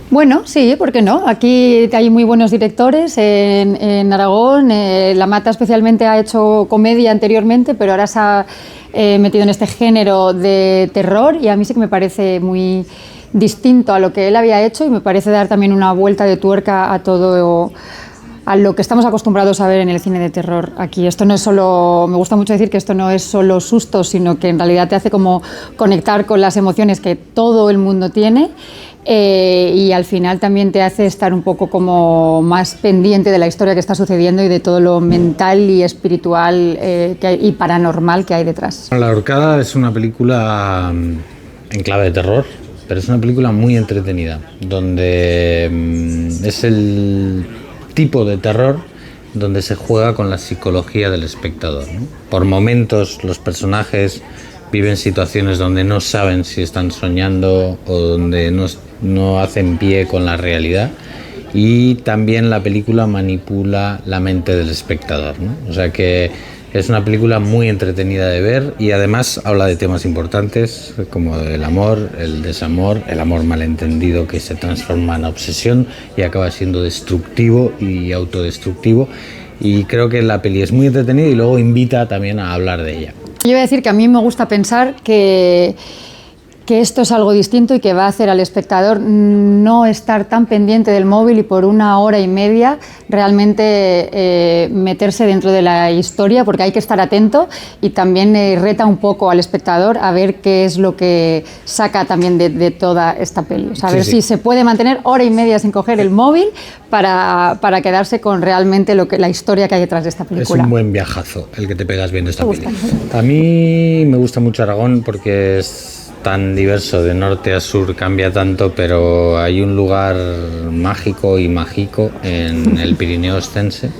Bueno, sí, ¿por qué no? Aquí hay muy buenos directores en Aragón. La Mata especialmente ha hecho comedia anteriormente, pero ahora se ha metido en este género de terror y a mí sí que me parece muy distinto a lo que él había hecho y me parece dar también una vuelta de tuerca a todo, a lo que estamos acostumbrados a ver en el cine de terror aquí. Esto no es solo, me gusta mucho decir que esto no es solo susto, sino que en realidad te hace como conectar con las emociones que todo el mundo tiene. Y al final también te hace estar un poco como más pendiente de la historia que está sucediendo y de todo lo mental y espiritual y paranormal que hay detrás. La Ahorcada es una película en clave de terror, pero es una película muy entretenida, donde es el tipo de terror donde se juega con la psicología del espectador, ¿no? Por momentos los personajes viven situaciones donde no saben si están soñando o donde no hacen pie con la realidad, y también la película manipula la mente del espectador, ¿no? O sea que es una película muy entretenida de ver y además habla de temas importantes como el amor, el desamor, el amor malentendido que se transforma en obsesión y acaba siendo destructivo y autodestructivo, y creo que la peli es muy entretenida y luego invita también a hablar de ella. Yo voy a decir que a mí me gusta pensar que esto es algo distinto y que va a hacer al espectador no estar tan pendiente del móvil y por 1 hora y media realmente meterse dentro de la historia, porque hay que estar atento y también reta un poco al espectador a ver qué es lo que saca también de toda esta peli. O sea, a ver si se puede mantener 1 hora y media sin coger el móvil para quedarse con realmente la historia que hay detrás de esta película. Es un buen viajazo el que te pegas viendo esta peli. A mí me gusta mucho Aragón porque es tan diverso, de norte a sur cambia tanto, pero hay un lugar mágico y mágico en el Pirineo Ostense,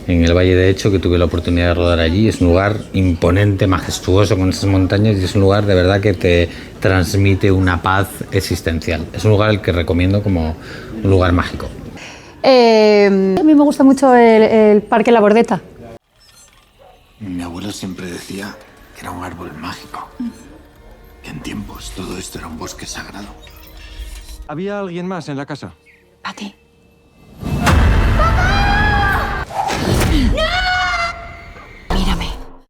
en el Valle de Hecho, que tuve la oportunidad de rodar allí. Es un lugar imponente, majestuoso con esas montañas, y es un lugar de verdad que te transmite una paz existencial. Es un lugar al que recomiendo como un lugar mágico. A mí me gusta mucho el Parque La Bordeta. Mi abuelo siempre decía que era un árbol mágico. Que en tiempos todo esto era un bosque sagrado. ¿Había alguien más en la casa? Pati.